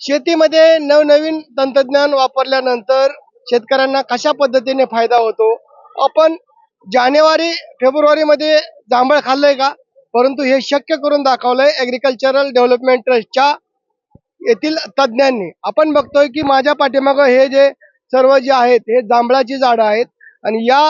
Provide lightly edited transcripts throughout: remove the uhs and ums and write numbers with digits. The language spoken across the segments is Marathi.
शेतीमध्ये नवनवीन तंत्रज्ञान वापरल्यानंतर शेतकऱ्यांना कशा पद्धतीने फायदा होतो. आपण जानेवारी फेब्रुवारीमध्ये जांभळ खाल्लंय का? परंतु हे शक्य करून दाखवलंय ॲग्रिकल्चरल डेव्हलपमेंट ट्रस्टच्या येथील तज्ज्ञांनी. आपण बघतोय की माझ्या पाठीमागं हे जे सर्व जे आहेत हे जांभळाची झाडं आहेत आणि या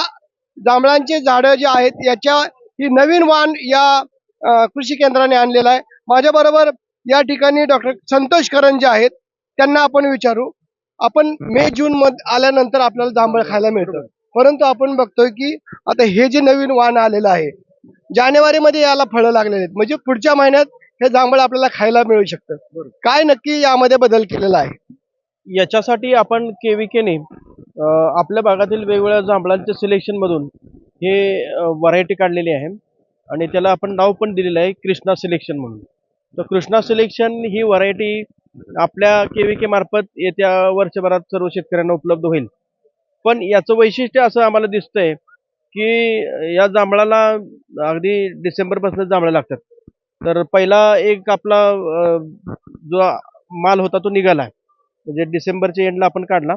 जांभळांची झाडं जी आहेत याच्या ही नवीन वाण या कृषी केंद्राने आणलेलं आहे. माझ्याबरोबर या ठिकाणी डॉक्टर संतोष करंजे जे आहेत त्यांना आपण विचारू. आपण मे जून मध्ये आल्यानंतर आपल्याला जांभळ खायला मिळतं, परंतु आपण बघतोय की आता हे जे नवीन वाण आलेलं आहे जानेवारीमध्ये याला फळं लागलेली आहेत, म्हणजे पुढच्या महिन्यात हे जांभळ आपल्याला खायला मिळू शकतं. काय नक्की यामध्ये बदल केलेला आहे? याच्यासाठी आपण केविकेने आपल्या भागातील वेगवेगळ्या जांभळांच्या सिलेक्शन मधून हे व्हरायटी काढलेली आहे आणि त्याला आपण नाव पण दिलेलं आहे कृष्णा सिलेक्शन म्हणून. तर कृष्णा सिलेक्शन ही व्हरायटी आपल्या केविके मार्फत येत्या वर्षभरात सर्व शेतकऱ्यांना उपलब्ध होईल. पण याचं वैशिष्ट्य असं आम्हाला दिसतंय की या जांभळाला अगदी डिसेंबरपासून जांभळं लागतात. तर पहिला एक आपला जो माल होता तो निघाला, म्हणजे डिसेंबरच्या एंडला आपण काढला.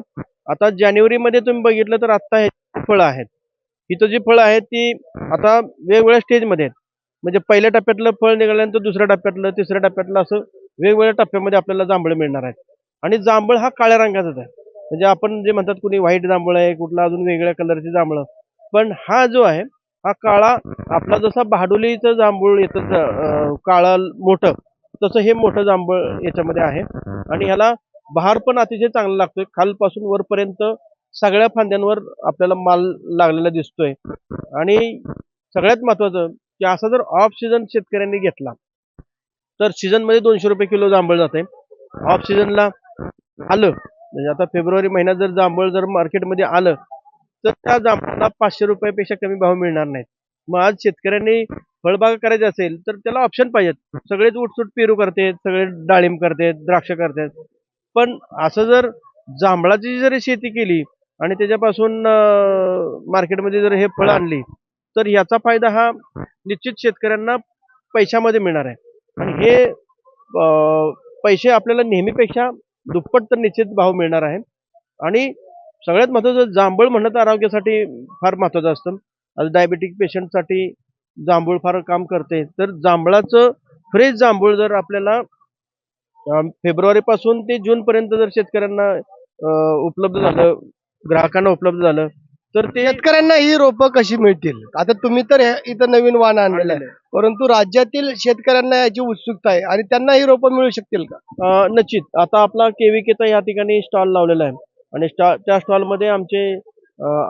आता जानेवारीमध्ये तुम्ही बघितलं तर आत्ता हे फळं आहेत. इथं जी फळं आहेत ती आता वेगवेगळ्या स्टेजमध्ये आहेत. म्हणजे पहिल्या टप्प्यातलं फळ निघाल्यानंतर दुसऱ्या टप्प्यातलं, तिसऱ्या टप्प्यातलं असं वेगवेगळ्या टप्प्यामध्ये आपल्याला जांभळं मिळणार आहेत. आणि जांभळ हा काळ्या रंगाचाच आहे. म्हणजे आपण जे म्हणतात कुणी व्हाईट जांभळ आहे, कुठला अजून वेगळ्या कलरची जांभळं. पण हा जो आहे हा काळा, आपला जसा बहाडोलीचं जांभूळ येतं काळं मोठं, तसं हे मोठं जांभळ याच्यामध्ये आहे. आणि ह्याला बहार पण अतिशय चांगला लागतोय. खालपासून वरपर्यंत सगळ्या फांद्यांवर आपल्याला माल लागलेला दिसतोय. आणि सगळ्यात महत्वाचं की असा जर ऑफ सीझन शेतकऱ्यांनी घेतला तर सीझन मध्ये 200 रुपये किलो जांभळ जाते. ऑफ सीझनला आलं म्हणजे आता फेब्रुवारी महिन्यात जर जांभळ जर मार्केटमध्ये आलं तर त्या जांभळाला 500 रुपयापेक्षा कमी भाव मिळणार नाहीत. मग आज शेतकऱ्यांनी फळबाग करायची असेल तर त्याला ऑप्शन पाहिजेत. सगळेच उठसूट पेरू करतात, सगळे डाळिंब करतात, द्राक्ष करतात. पण असं जर जांभळाची जरी शेती केली आणि त्याच्यापासून मार्केटमध्ये जर हे फळ आणली तर याचा फायदा हा निश्चित शेतकऱ्यांना पैशामध्ये मिळणार आहे. आणि हे पैसे आपल्याला नेहमीपेक्षा दुप्पट तर निश्चित भाव मिळणार आहे. आणि सगळ्यात महत्त्वाचं जांभूळ म्हणलं तर आरोग्यासाठी फार महत्त्वाचं असतं. आज डायबेटिक पेशंटसाठी जांभूळ फार काम करते. तर जांभळाचं फ्रेश जांभूळ जर आपल्याला फेब्रुवारीपासून ते जूनपर्यंत जर शेतकऱ्यांना उपलब्ध झालं, ग्राहकांना उपलब्ध झालं तर ते शेतकऱ्यांना ही रोपं कशी मिळतील? आता तुम्ही तर इथं नवीन वाण आणलेलं आहे, परंतु राज्यातील शेतकऱ्यांना याची उत्सुकता आहे आणि त्यांना ही रोपं मिळू शकतील का? निश्चित. आता आपला केविकेचा या ठिकाणी स्टॉल लावलेला आहे आणि त्या स्टॉलमध्ये आमचे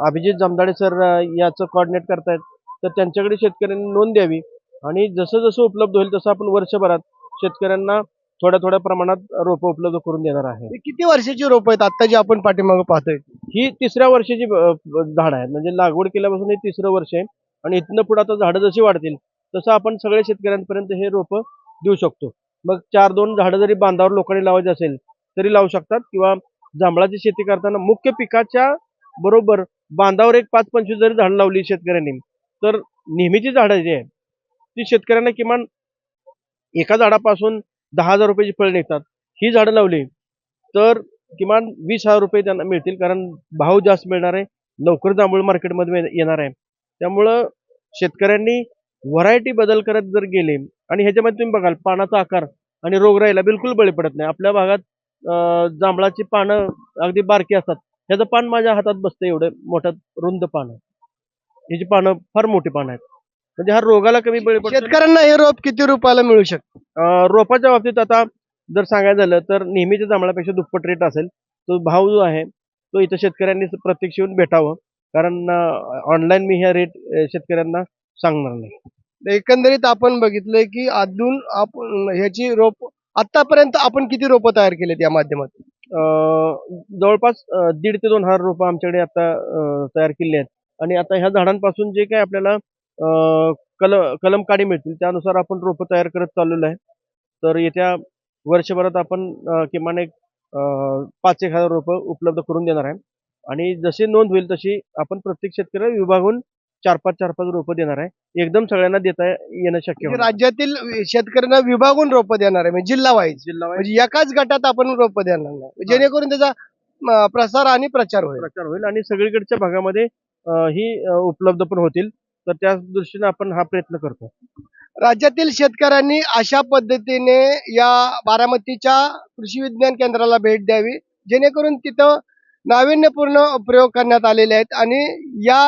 अभिजित जमदाडे सर याचं कोऑर्डिनेट करतायत. तर त्यांच्याकडे शेतकऱ्यांनी नोंद द्यावी आणि जसं जसं उपलब्ध होईल तसं आपण वर्षभरात शेतकऱ्यांना थोड्या थोड्या प्रमाणात रोपं उपलब्ध करून देणार आहे. हे किती वर्षाची रोपं आहेत आता जी आपण पाठीमागं पाहतोय? ही तिसऱ्या वर्षाची झाड आहेत. म्हणजे लागवड केल्यापासून हे तिसरं वर्ष आहे. आणि इथनं पुढे आता झाडं जशी वाढतील तसं आपण सगळ्या शेतकऱ्यांपर्यंत हे रोपं देऊ शकतो. मग 4-2 झाडं जरी बांधावर लोकांनी लावायची असेल तरी लावू शकतात. किंवा जांभळाची शेती करताना मुख्य पिकाच्या बरोबर बांधावर एक 5-25 जरी झाडं लावली शेतकऱ्यांनी तर नेहमीची झाडं जी आहेत ती शेतकऱ्यांना किमान एका झाडापासून 10,000 रुपयाची फळं निघतात. ही झाडं लावली तर किमान 20,000 रुपये त्यांना मिळतील, कारण भाव जास्त मिळणार आहे. लवकर जांभूळ मार्केटमध्ये येणार आहे. त्यामुळं शेतकऱ्यांनी व्हरायटी बदल करत जर गेले आणि ह्याच्यामध्ये तुम्ही बघाल पानाचा आकार आणि रोगराईला बिलकुल बळी पडत नाही. आपल्या भागात जांभळाची पानं अगदी बारकी असतात. ह्याचं पान माझ्या हातात बसतं एवढं मोठं रुंद पान आहे. ह्याची पानं फार मोठी पानं आहेत. म्हणजे हा रोगाला कमी बळी पडतो. शेतकऱ्यांना हे रोप किती रुपयाला मिळू शकतं? रोपाच्या बाबतीत आता जर सांगायचं झालं तर नेहमीच्या जांभळापेक्षा दुप्पट रेट असेल. तो भाव जो आहे तो इथं शेतकऱ्यांनी प्रत्यक्ष येऊन भेटावं, कारण ऑनलाईन मी ह्या रेट शेतकऱ्यांना सांगणार नाही. एकंदरीत आपण बघितलंय की अजून आपण ह्याची रोप आतापर्यंत आपण किती रोपं तयार केलेत या माध्यमातून? जवळपास 1,500 ते 2,000 रोपं आमच्याकडे आता तयार केली आहेत. आणि आता ह्या झाडांपासून जे काही आपल्याला कलम काढी मिळतील त्यानुसार आपण रोपं तयार करत चाललेलो आहे. तर येत्या वर्षभरात आपण किमान एक 5,000 रोपं उपलब्ध करून देणार आहे. आणि जशी नोंद होईल तशी आपण प्रत्येक शेतकऱ्याला विभागून 4-5 रोपं देणार आहे. एकदम सगळ्यांना देता येणं शक्य म्हणजे होणार. राज्यातील शेतकऱ्यांना विभागून रोपं देणार आहे म्हणजे जिल्हा वाईज, जिल्हा म्हणजे एकाच गटात आपण रोपं देणार नाही, जेणेकरून त्याचा प्रसार आणि प्रचार होईल. प्रचार होईल आणि सगळीकडच्या भागामध्ये ही उपलब्ध पण होतील. तर त्या दृष्टीने आपण हा प्रयत्न करतो. राज्यातील शेतकऱ्यांनी अशा पद्धतीने या बारामतीच्या कृषी विज्ञान केंद्राला भेट द्यावी, जेणेकरून तिथं नाविन्यपूर्ण प्रयोग करण्यात आलेले आहेत आणि या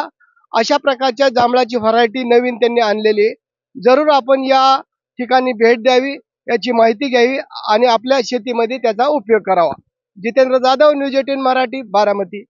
अशा प्रकारच्या जांभळाची व्हरायटी नवीन त्यांनी आणलेली आहे. जरूर आपण या ठिकाणी भेट द्यावी, याची माहिती घ्यावी आणि आपल्या शेतीमध्ये त्याचा उपयोग करावा. जितेंद्र जाधव, न्यूज 18 मराठी, बारामती.